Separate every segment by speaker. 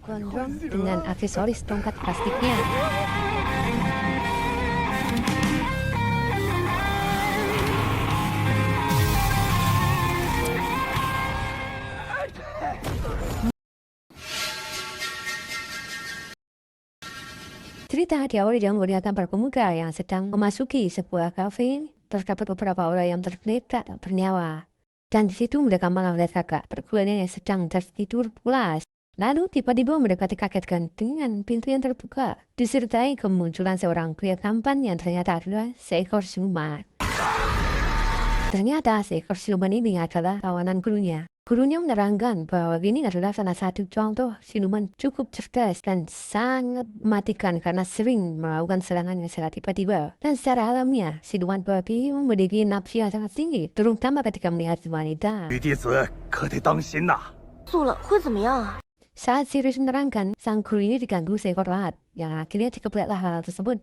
Speaker 1: gondrong dengan aksesoris tongkat plastiknya. Cerita diawali dengan melihat para pemuda yang sedang memasuki sebuah kafe. Terdapat beberapa orang yang tergeletak tak bernyawa. Dan di situ mereka malah melihat kakak perguruannya yang sedang tertidur pulas. Lalu tiba-tiba mereka dikagetkan dengan pintu yang terbuka, disertai kemunculan seorang pria tampan yang ternyata adalah seekor siluman. Ternyata seekor siluman ini adalah kawanan gurunya. Gurunya menerangkan bahwa ini adalah salah satu contoh siluman cukup cerdas dan sangat mematikan karena sering melakukan serangan yang secara tiba-tiba. Dan secara alamiah, siluman babi memiliki nafsu yang sangat tinggi, terutama ketika melihat wanita.
Speaker 2: 女弟子可得当心呐！
Speaker 3: 素了会怎么样啊？
Speaker 1: Saat Sirius menerangkan, sang guru ini diganggu seekor lalat, yang akhirnya dikebelatlah hal tersebut.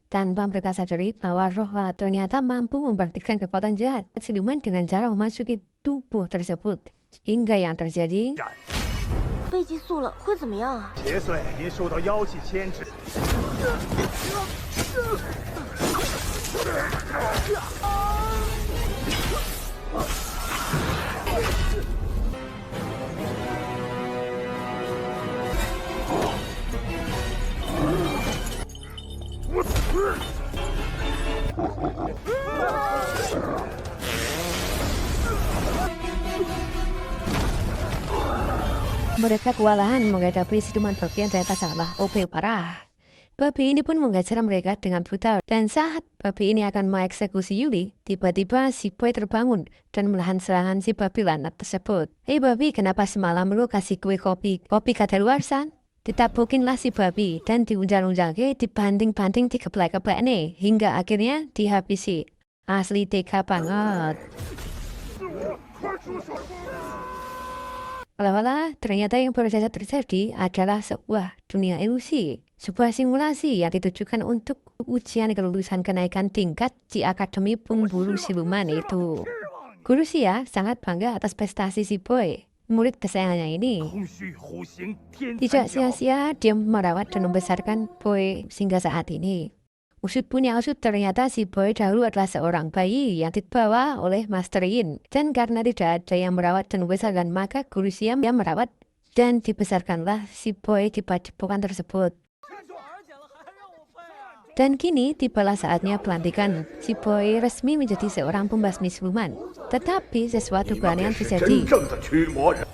Speaker 1: Tanpa mereka sadari bahwa roh lalat ternyata mampu membaktikan kekuatan jahat siluman dengan cara memasuki tubuh tersebut. Hingga yang terjadi,
Speaker 3: 被击素了会怎么样啊？
Speaker 2: 邪祟因受到妖气牵制，
Speaker 1: mereka kewalahan menghadapi siluman babi yang ternyata sangatlah OP parah. Babi ini pun mengejar mereka dengan brutal. Dan saat babi ini akan mengeksekusi Yuli, tiba-tiba si Boy terbangun dan menahan serangan si babi lanat tersebut. Hei babi, kenapa semalam lu kasih kue kopi kadaluarsa? Ditabukinlah si babi dan diunjang-unjang dibanting-banting dikeplek-keplek nih, hingga akhirnya dihabisi. Asli tega banget. Walau ternyata yang baru saja terjadi adalah sebuah dunia ilusi. Sebuah simulasi yang ditujukan untuk ujian kelulusan kenaikan tingkat di Akademi Pemburu Siluman itu. Guru Xia sangat bangga atas prestasi si Boy, murid kesayangannya ini.
Speaker 2: 空虚虎行天
Speaker 1: Tidak
Speaker 2: 三角，
Speaker 1: sia-sia dia merawat dan membesarkan Boy hingga saat ini. Usut punya usut ternyata si Boy dahulu adalah seorang bayi yang dibawa oleh Master Yin. Dan karena tidak ada yang merawat dan membesarkan, maka Guru Xia yang merawat dan dibesarkanlah si Boy di padepokan tersebut. Dan kini tibalah saatnya pelantikan. Si Boy resmi menjadi seorang pembasmi siluman. Tetapi sesuatu keanehan
Speaker 2: 是
Speaker 1: terjadi.
Speaker 2: 真正的驱魔人。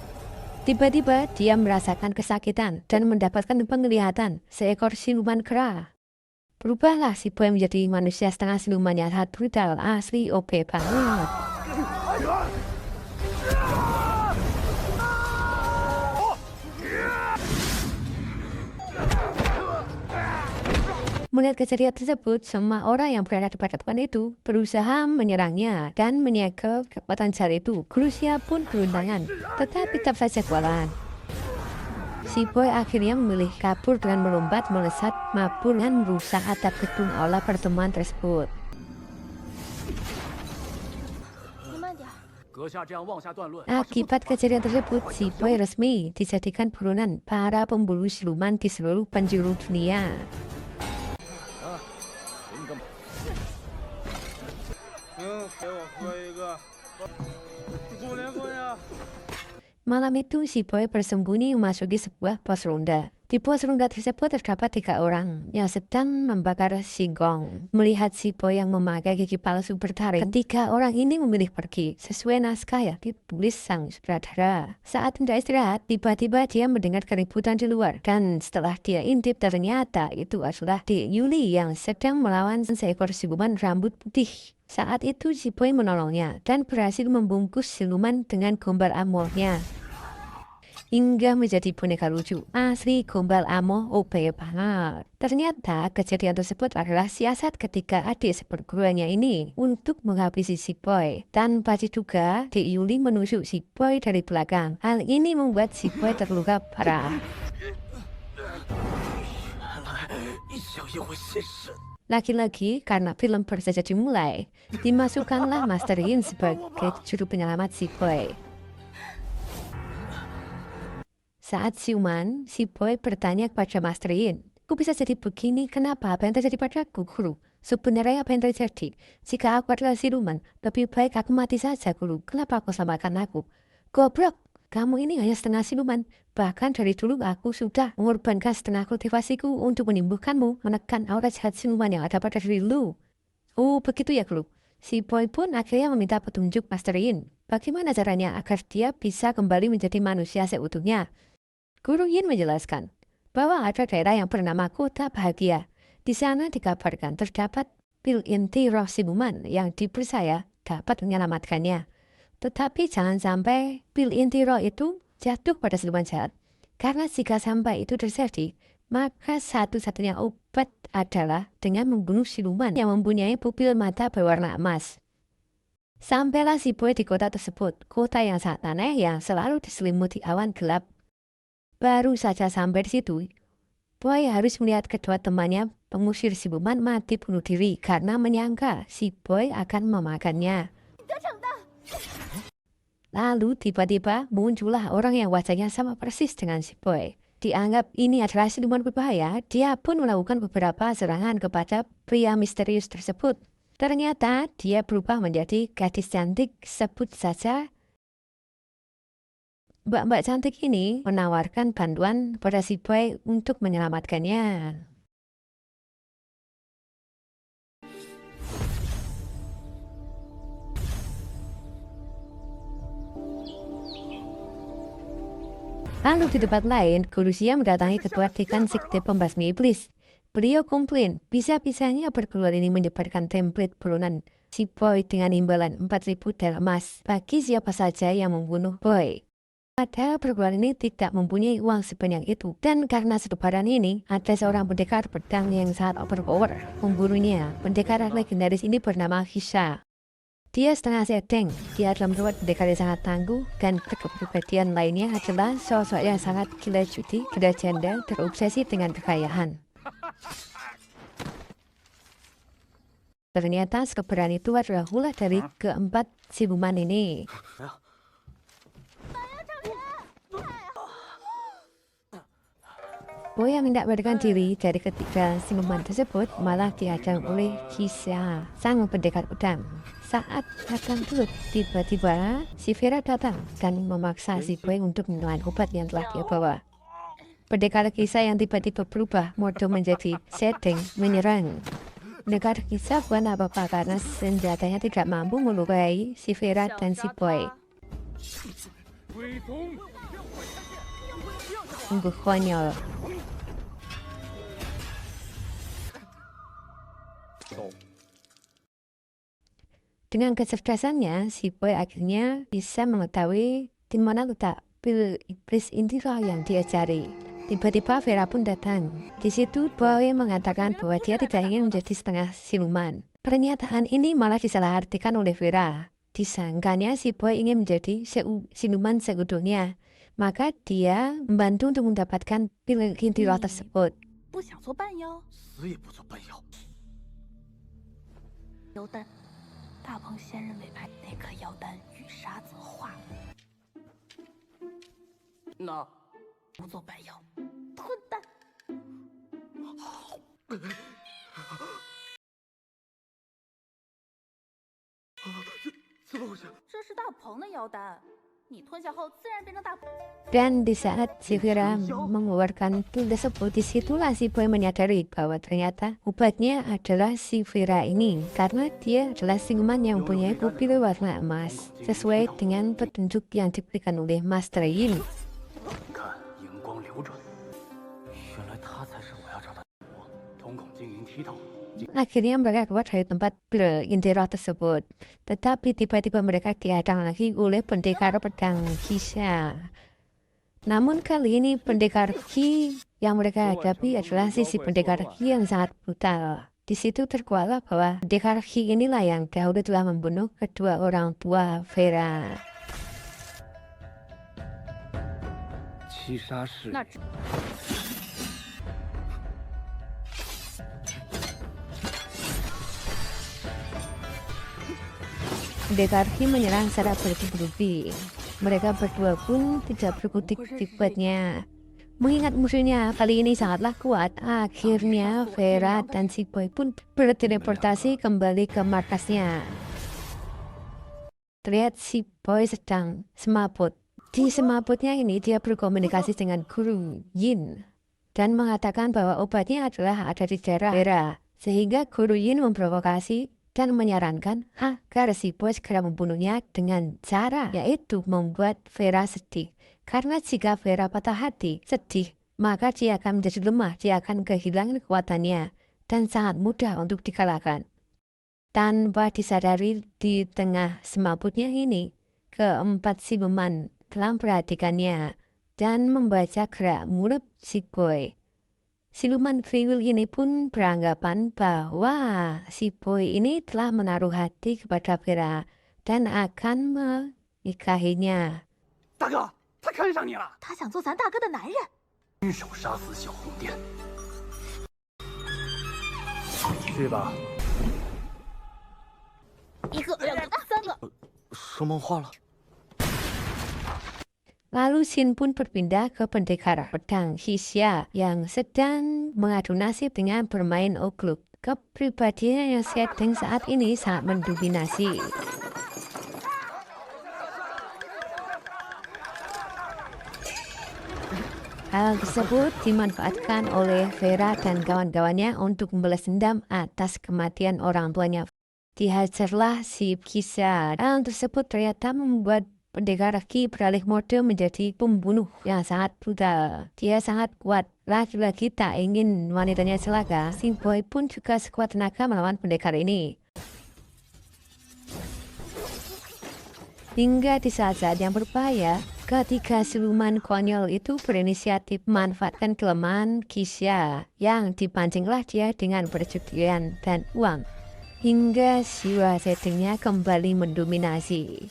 Speaker 1: Tiba-tiba dia merasakan kesakitan dan mendapatkan penglihatan seekor siluman kera. Berubahlah si Boy menjadi manusia setengah siluman yang sangat brutal, asli OP banget. Melihat kejadian tersebut, semua orang yang berada di padepokan itu berusaha menyerangnya dan menyegel kekuatan jahat itu. Guru Xia pun berundangan, tetapi tetap saja kewalahan. Si Boy akhirnya memilih kabur dengan melompat, melesat, mabur dan merusak atap gedung aula pertemuan tersebut.
Speaker 3: 你慢点。
Speaker 2: 阁下这样妄下断论，
Speaker 1: Akibat kejadian tersebut, si Boy resmi dijadikan buronan para pemburu siluman di seluruh penjuru dunia.
Speaker 2: 给我喝一个，过来过来。
Speaker 1: Malam itu si Boy bersembunyi memasuki sebuah pos ronda. Di pos ronda tersebut terdapat 3 orang yang sedang membakar singkong. Melihat si Boy yang memakai gigi palsu bertaring, ketiga orang ini memilih pergi sesuai naskah yang ditulis sang sutradara. Saat hendak istirahat, tiba-tiba dia mendengar keributan di luar. Dan setelah dia intip, ternyata itu adalah Dek Yuli yang sedang melawan seekor siluman rambut putih. Saat itu si Boy menolongnya dan berhasil membungkus siluman dengan gombal amornya hingga menjadi boneka lucu. Asli gombal amor OP banget. Ternyata kejadian tersebut adalah siasat ketika adik seperguruannya ini untuk menghabisi si Boy. Tanpa diduga, Dek Yuli menusuk si Boy dari belakang. Hal ini membuat si Boy terluka parah.
Speaker 2: 小一回现身。
Speaker 1: Lagi-lagi karena film baru saja dimulai, dimasukkanlah Master Yin sebagai juru penyelamat si Boy. Saat siuman, si boy bertanya kepada Master Yin, "Aku bisa jadi begini, kenapa? Apa yang terjadi padaku, guru? Sebenarnya apa yang terjadi? Jika aku adalah siluman, lebih baik aku mati saja, guru. Kenapa aku selamatkan aku?" "Goblok, kamu ini hanya setengah siluman. Bahkan dari dulu aku sudah mengorbankan setengah kultivasiku untuk menyembuhkanmu, menekan aura jahat siluman yang ada pada diri lu." "Oh, begitu ya, guru." Si boy pun akhirnya meminta petunjuk Master Yin. Bagaimana caranya agar dia bisa kembali menjadi manusia seutuhnya? Guru Yin menjelaskan bahwa ada daerah yang bernama Kota Bahagia. Di sana dikabarkan terdapat pil inti roh siluman yang dipercaya dapat menyelamatkannya. Tetapi jangan sampai pil inti roh itu jatuh pada siluman jahat. Karena jika sampai itu terjadi, maka satu-satunya obat adalah dengan membunuh siluman yang mempunyai pupil mata berwarna emas. Sampailah si boy di kota tersebut, kota yang sangat aneh yang selalu diselimuti awan gelap. Baru saja sampai di situ, boy harus melihat kedua temannya pengusir siluman mati bunuh diri karena menyangka si boy akan memakannya. Lalu tiba-tiba muncullah orang yang wajahnya sama persis dengan si boy. Dianggap ini adalah siluman berbahaya, dia pun melakukan beberapa serangan kepada pria misterius tersebut. Ternyata dia berubah menjadi gadis cantik, sebut saja mbak-mbak cantik ini menawarkan bantuan pada si boy untuk menyelamatkannya. Lalu di tempat lain, Guru Xia mendatangi ketua dekan sekte pembasmi iblis. Beliau komplain, bisa-bisanya perguruan ini menyebarkan template buronan si boy dengan imbalan 4.000 del emas bagi siapa saja yang membunuh boy. Padahal perguruan ini tidak mempunyai uang sebanyak itu. Dan karena selebaran ini, ada seorang pendekar pedang yang sangat overpower membunuhnya. Pendekar legendaris ini bernama Hisha. Dia setengah sedeng, dia adalah merawat pendekar yang sangat tangguh, dan kepribadian lainnya adalah sosok yang sangat gila judi, gila janda, terobsesi dengan kekayaan. Ternyata selebaran itu adalah ulah dari keempat siluman ini. Boy yang mendapatkan diri dari ketiga siluman tersebut malah dihadang oleh Kisha, sang pendekar pedang. Saat akan turut, tiba-tiba si Vera datang dan memaksa si Boy untuk menelan obat yang telah dia bawa. Pendekar Kisha yang tiba-tiba berubah mode menjadi sedeng menyerang. Pendekar Kisha bukan apa-apa karena senjatanya tidak mampu melukai si Vera dan si Boy. Sungguh konyol. Dengan kecerdasannya, si Boy akhirnya bisa mengetahui di mana letak pil iblis inti roh yang dia cari. Tiba-tiba Vera pun datang. Di situ Boy mengatakan bahwa dia tidak ingin menjadi setengah siluman. Pernyataan ini malah disalahartikan oleh Vera. Disangkanya si Boy ingin menjadi siluman seutuhnya. Maka dia membantu untuk mendapatkan pil inti roh tersebut.
Speaker 4: 不想做半妖，
Speaker 2: 死也不做半妖。
Speaker 4: 妖丹，大鹏仙人委派那颗妖丹与沙子化，
Speaker 2: 那
Speaker 4: 不做半妖，混蛋！
Speaker 2: 怎么回事？
Speaker 4: 这是大鹏的妖丹，你吞下后自然变成大鹏。
Speaker 1: Dan di saat si Vera mengeluarkan pil tersebut, disitulah si Boy menyadari bahwa ternyata obatnya adalah si Vera ini. Karena dia adalah siluman yang mempunyai pupil warna emas, sesuai dengan petunjuk yang diberikan oleh Master Yin.
Speaker 2: 你看，荧光流转，原来他才是我要找的我，瞳孔晶莹剔透。
Speaker 1: Akhirnya mereka keluar dari tempat pil inti roh tersebut. Tetapi tiba-tiba mereka dihadang lagi oleh pendekar pedang Kisha. Namun kali ini pendekar Ki yang mereka hadapi adalah sisi pendekar Ki yang sangat brutal. Di situ terkuatlah bahwa pendekar Ki inilah yang dahulu telah membunuh kedua orang tua Vera.
Speaker 2: 七杀是
Speaker 4: 那只
Speaker 1: Pendekar Ki menyerang secara bertubi-tubi. Mereka berdua pun tidak berkutik dibuatnya. Mengingat musuhnya kali ini sangatlah kuat, akhirnya Vera dan si Boy pun berteleportasi kembali ke markasnya. Terlihat si Boy sedang semaput. Di semaputnya ini dia berkomunikasi dengan Guru Yin dan mengatakan bahwa obatnya adalah ada di daerah Vera. Sehingga Guru Yin memprovokasi dan menyarankan agar si Boy segera membunuhnya dengan cara yaitu membuat Vera sedih. Karena jika Vera patah hati, sedih, maka dia akan menjadi lemah, dia akan kehilangan kekuatannya dan sangat mudah untuk dikalahkan. Tanpa disadari di tengah semaputnya ini, keempat siluman telah memperhatikannya dan membaca gerak mulut si Boy. Siluman kriwil ini pun beranggapan bahwa si Boy ini telah menaruh hati kepada Vera dan akan menikahinya.
Speaker 2: 大哥，他看上你了，
Speaker 4: 他想做咱大哥的男人。
Speaker 2: 亲手杀死小红殿。去吧。
Speaker 4: 一个、两个、三个。
Speaker 2: 说梦话了。
Speaker 1: Lalu Shin pun berpindah ke pendekar pedang Xia yang sedang mengadu nasib dengan bermain ogluk. Kepribadian yang sedang saat ini sangat mendominasi. Hal tersebut dimanfaatkan oleh Vera dan kawan-kawannya untuk membalas dendam atas kematian orang tuanya. Dihajarlah si Xia. Hal tersebut ternyata membuat pendekar Ki beralih mode menjadi pembunuh yang sangat brutal. Dia sangat kuat. Lagi-lagi tak ingin wanitanya celaka. Si Boy pun juga sekuat tenaga melawan pendekar ini. Hingga di saat-saat yang berbahaya, ketiga siluman konyol itu berinisiatif memanfaatkan kelemahan Xia yang dipancinglah dia dengan perjudian dan uang. Hingga jiwa settingnya kembali mendominasi.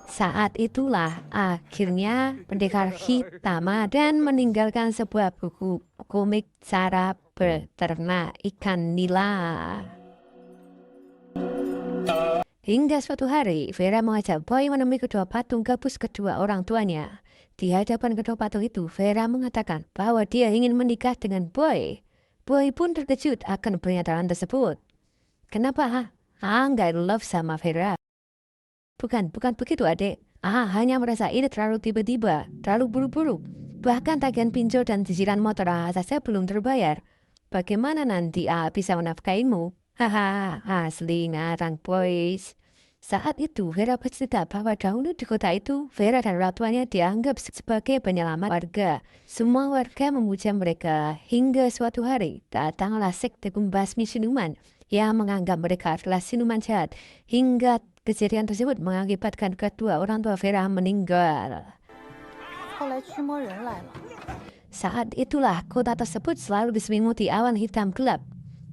Speaker 1: Saat itulah akhirnya pendekar Hitama dan meninggalkan sebuah buku komik cara beternak ikan nila. Hingga suatu hari, Vera mengajak Boy menemui kedua patung gabus kedua orang tuanya. Di hadapan kedua patung itu, Vera mengatakan bahwa dia ingin menikah dengan Boy. Boy pun terkejut akan pernyataan tersebut. Kenapa? Nggak love sama Vera. Bukan begitu adik. Hanya merasa ini terlalu tiba-tiba, terlalu buru-buru. Bahkan tagihan pinjol dan cicilan motor saja belum terbayar. Bagaimana nanti bisa menafkaimu? Asli ngarang boys. Saat itu Vera bercerita bahwa dahulu di kota itu, Vera dan orang tuanya dianggap sebagai penyelamat warga. Semua warga memuja mereka hingga suatu hari datanglah sekte pembasmi siluman yang menganggap mereka adalah siluman jahat. Hingga kejadian tersebut mengakibatkan kedua orang tua Vera meninggal. Saat itulah kota tersebut selalu diselimuti awan hitam gelap.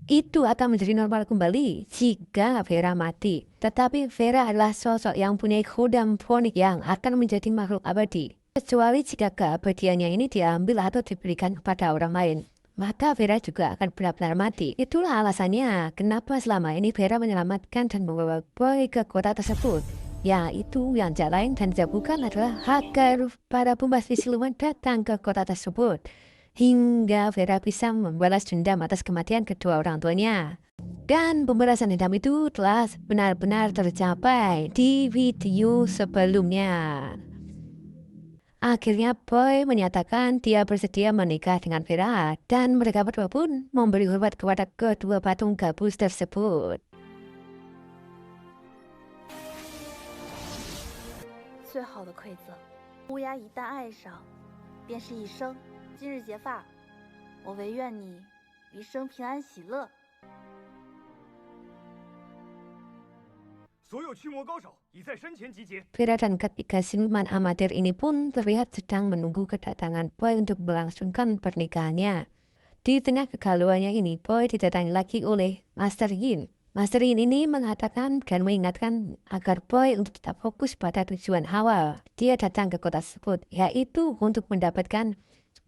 Speaker 1: Itu akan menjadi normal kembali jika Vera mati. Tetapi Vera adalah sosok yang punya kodam fonik yang akan menjadi makhluk abadi. Kecuali jika keabadiannya ini diambil atau diberikan kepada orang lain. Maka Vera juga akan benar-benar mati. Itulah alasannya kenapa selama ini Vera menyelamatkan dan membawa Boy ke kota tersebut. Yaitu yang tak lain dan tidak bukan adalah agar para pembasmi siluman datang ke kota tersebut. Hingga Vera bisa membalas dendam atas kematian kedua orang tuanya. Dan pembalasan dendam itu telah benar-benar tercapai di video sebelumnya. Akhirnya Boy menyatakan dia bersedia menikah dengan Vera dan mereka berdua pun memberi hormat kepada kedua patung gabus tersebut.
Speaker 4: 最好的馈赠，乌鸦一旦爱上，便是一生。今日结发，我唯愿你余生平安喜乐。
Speaker 2: 所有驱魔高手已在山前集结。
Speaker 1: Vera dan ketiga siluman amatir ini pun terlihat sedang menunggu kedatangan Boy untuk melangsungkan pernikahannya. Di tengah kegalauannya ini, Boy didatangi lagi oleh Master Yin. Master Yin ini mengatakan dan mengingatkan agar Boy untuk tetap fokus pada tujuan awal. Dia datang ke kota tersebut, yaitu untuk mendapatkan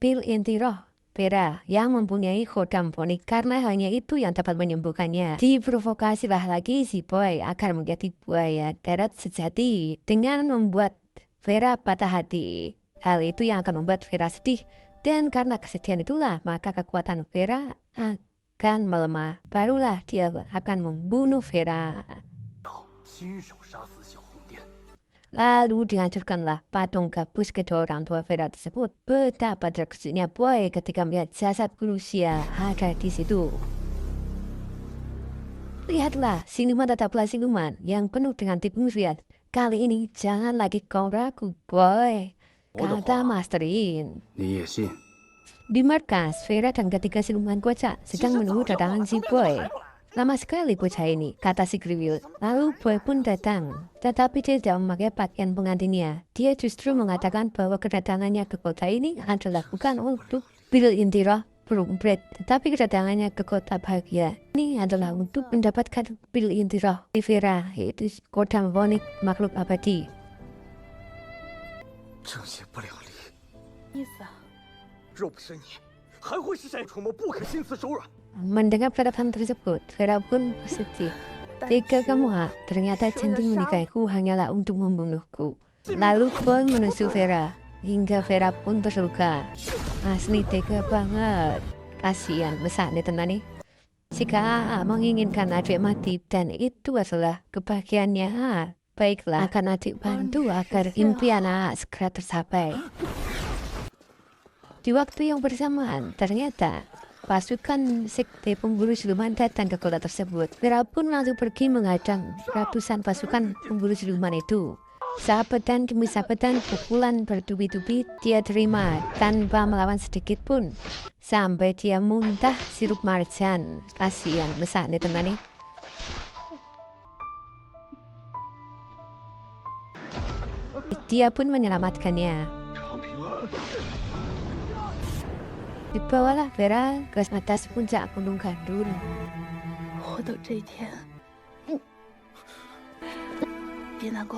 Speaker 1: pil inti roh Vera yang mempunyai khodam fonik karena hanya itu yang dapat menyembuhkannya. Diprovokasilah lagi si Boy agar menjadi buaya darat sejati dengan membuat Vera patah hati. Hal itu yang akan membuat Vera sedih. Dan karena kesedihan itulah maka kekuatan Vera akan melemah. Barulah dia akan membunuh Vera.
Speaker 2: 亲手杀死小红殿。
Speaker 1: Lalu dihancurkanlah patung gabus kedua orang tua Vera tersebut. Betapa terkejutnya Boy ketika melihat jasad manusia ada di situ. Lihatlah, siluman tetaplah siluman yang penuh dengan tipu muslihat. Kali ini jangan lagi kau ragu, Boy, kata Master Yin.
Speaker 2: 你也信？
Speaker 1: Di markas, Vera dan ketiga siluman kocak sedang menunggu kedatangan si Boy. Lama sekali bocah ini, kata si Kriwil. Lalu Boy pun datang, tetapi dia tidak memakai pakaian pengantinnya. Dia justru mengatakan bahwa kedatangannya ke kota ini adalah bukan untuk bil intiroh berumpret, tetapi kedatangannya ke kota bahagia ini adalah untuk mendapatkan bil intiroh di Vera, yaitu kota vonik makhluk abadi.
Speaker 2: 正邪不两立，
Speaker 4: 意思啊？
Speaker 2: 若不是你，还会是谁？楚墨不可心慈手软。
Speaker 1: Mendengar peradaban tersebut, Vera pun bersedih. Tega kamu, ternyata janji menikahiku hanyalah untuk membunuhku. Lalu Boy menusuk Vera, hingga Vera pun terluka. Asli tega banget. Kasihan besar nih teman nih. Jika menginginkan adik mati dan itu adalah kebahagiaannya, baiklah akan adik bantu agar impian segera tercapai. Di waktu yang bersamaan, ternyata pasukan sekte pemburu siluman datang ke kota tersebut. Vera pun langsung pergi menghadang ratusan pasukan pemburu siluman itu. Sabetan demi sabetan pukulan bertubi-tubi dia terima tanpa melawan sedikit pun. Sampai dia muntah sirup marjan. Kasihan besar nih teman nih. Dia pun menyelamatkannya. Dibawalah Vera ke atas puncak gunung Gandun.
Speaker 4: 我等这一天。别难过，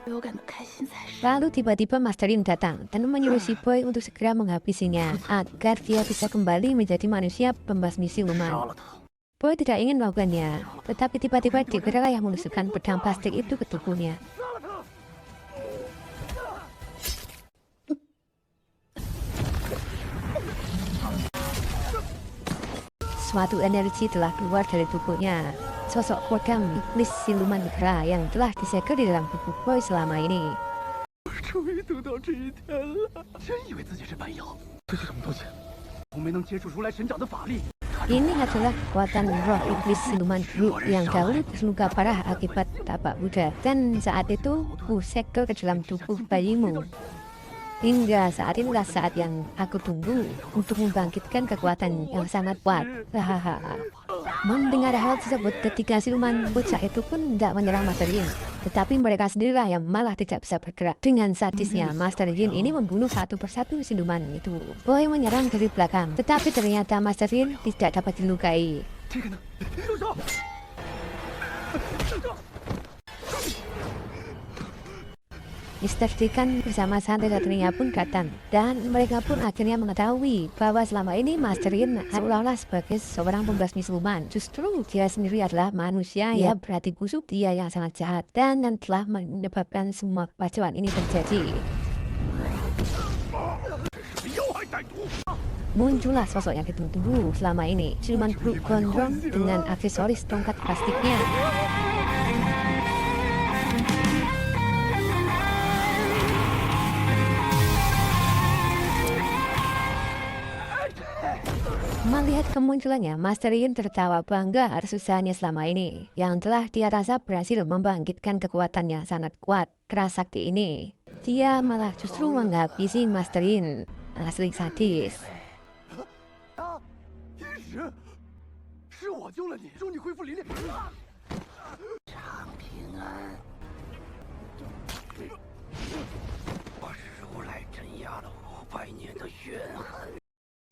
Speaker 4: 为我感到开心才是。
Speaker 1: Lalu tiba-tiba Master Yin datang dan menyuruh si Boy untuk segera menghabisinya agar dia bisa kembali menjadi manusia pembasmi siluman.
Speaker 2: 杀了他！
Speaker 1: Boy tidak ingin melakukannya, tetapi tiba-tiba Vera yang menusukkan pedang plastik itu ke tubuhnya. Suatu energi telah keluar dari tubuhnya. Sosok kodam iblis siluman negara yang telah disegel di dalam tubuh Boy selama ini.
Speaker 2: 终于等到这一天了，真以为自己是半妖，这是什么东西？我没能接触如来神掌的法力。
Speaker 1: Ini adalah kekuatan roh iblis siluman buruk yang dahulu terluka parah akibat tapak Buddha. Dan saat itu, ku segel ke dalam tubuh bayimu. Hingga saat inilah saat yang aku tunggu untuk membangkitkan kekuatan yang sangat kuat. Hahaha. Mendengar hal tersebut, ketiga siluman bocah itu pun tidak menyerang Master Yin. Tetapi mereka sendirilah yang malah tidak bisa bergerak. Dengan sadisnya, Master Yin ini membunuh satu persatu siluman itu. Boy menyerang dari belakang, tetapi ternyata Master Yin tidak dapat dilukai.
Speaker 2: 这个呢？住手！住手！
Speaker 1: Mr. Deacon bersama santri-santrinya pun datang. Dan mereka pun akhirnya mengetahui bahwa selama ini Master Yin seolah-olah sebagai seorang pembasmi siluman. Justru dia sendiri adalah manusia yang berhati busuk, dia yang sangat jahat. Dan yang telah menyebabkan semua kekacauan ini terjadi. Muncullah sosok yang ditunggu selama ini. Siluman buruk gondrong dengan aksesoris tongkat plastiknya. Melihat kemunculannya, Master Yin tertawa bangga atas usahanya selama ini, yang telah dia rasa berhasil membangkitkan kekuatannya sangat kuat, keras sakti ini. Dia malah justru menghabisi Master Yin, asli sadis.
Speaker 2: 天使，是我救了你，祝你恢复灵力。常平安。我是如来镇压了500年的怨恨。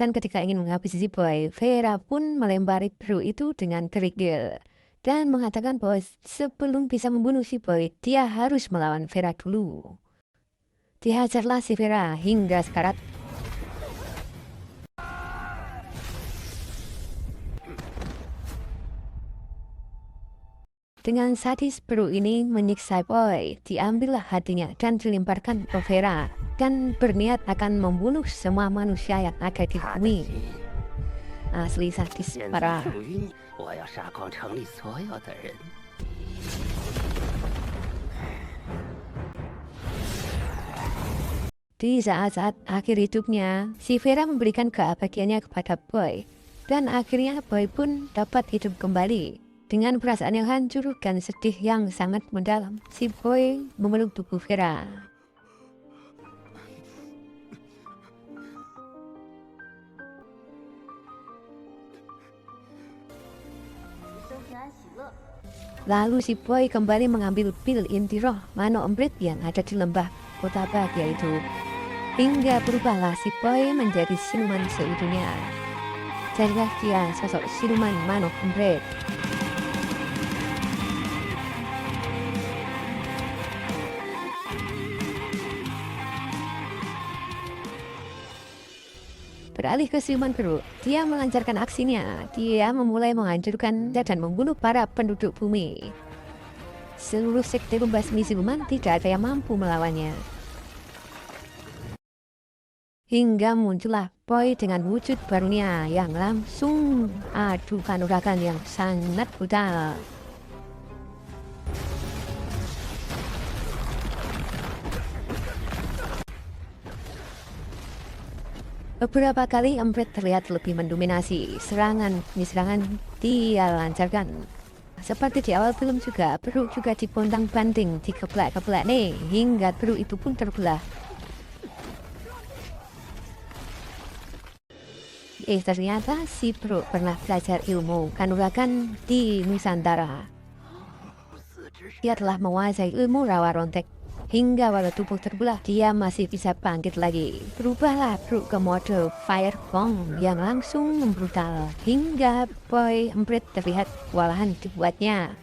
Speaker 1: Dan ketika ingin menghabisi si Boy, Vera pun melempari peluru itu dengan kerikil. Dan mengatakan bahwa sebelum bisa membunuh si Boy, dia harus melawan Vera dulu. Dihajarlah si Vera hingga sekarat. Dengan sadis Peru ini menyiksa Boy, diambillah hatinya dan dilemparkan ke Vera dan berniat akan membunuh semua manusia yang ada di
Speaker 5: 他的
Speaker 1: bumi.
Speaker 5: 心
Speaker 1: Asli sadis
Speaker 5: 现在
Speaker 1: parah.
Speaker 5: 属于你，我要杀光城里所有的人。
Speaker 1: Di saat-saat akhir hidupnya, si Vera memberikan keabadiannya kepada Boy. Dan akhirnya Boy pun dapat hidup kembali. Dengan perasaan yang hancur dan sedih yang sangat mendalam, si Boy memeluk tubuh Vera.
Speaker 4: 一生平安喜乐。
Speaker 1: Lalu si Boy kembali mengambil pil inti roh Mano Emprit yang ada di lembah kota bahagia itu. Hingga berubahlah si Boy menjadi siluman seutuhnya. Jadilah dia sosok siluman Mano Emprit. Beralih ke siluman Peru, dia melancarkan aksinya. Dia memulai menghancurkan dan membunuh para penduduk bumi. Seluruh sekte pembasmi siluman tidak ada yang mampu melawannya. Hingga muncullah Boy dengan wujud barunya yang langsung adu kanuragan yang sangat brutal. Beberapa kali Emprit terlihat lebih mendominasi. Serangan demi serangan dia lancarkan. Seperti di awal film juga, Peru juga dipontang-panting, dikeplak-keplak nih, hingga Peru itu pun terbelah. Ternyata si Peru pernah belajar ilmu kanuragan di Nusantara. Dia telah menguasai ilmu rawa rontek. Hingga walau tubuh terbelah, dia masih bisa bangkit lagi. Berubahlah Peru ke mode Firebomb yang langsung membrutal. Hingga Boy Emprit terlihat kewalahan dibuatnya.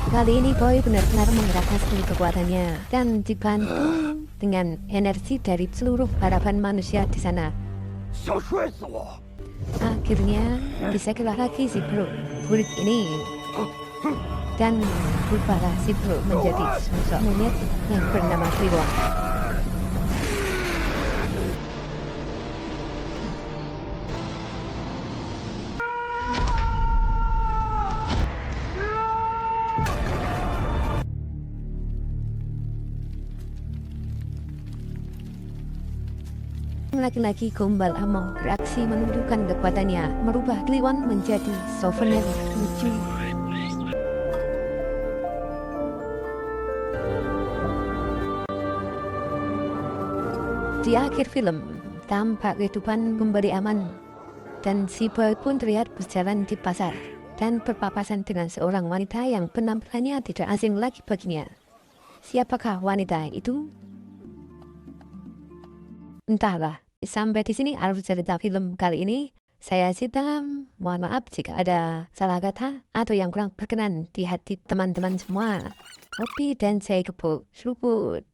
Speaker 1: Kali ini Boy benar-benar mengerahkan seluruh kekuatannya dan dibantu dengan energi dari seluruh harapan manusia di sana.
Speaker 2: 想摔死我！
Speaker 1: Akhirnya bisa keluar lagi si Bro burik ini dan berubahlah si Bro menjadi sosok monyet yang bernama Kliwon. Laki-laki gombal Amo bereaksi menunjukkan kekuatannya, merubah Kliwon menjadi souvenir lucu. Di akhir film, tampak kehidupan kembali aman dan si Boy pun terlihat berjalan di pasar dan berpapasan dengan seorang wanita yang penampilannya tidak asing lagi baginya. Siapakah wanita itu? Entahlah. Sampai di sini alur cerita film kali ini. Saya Sita, mohon maaf jika ada salah kata atau yang kurang berkenan di hati teman-teman semua. Kopi dan saya kepuk seruput.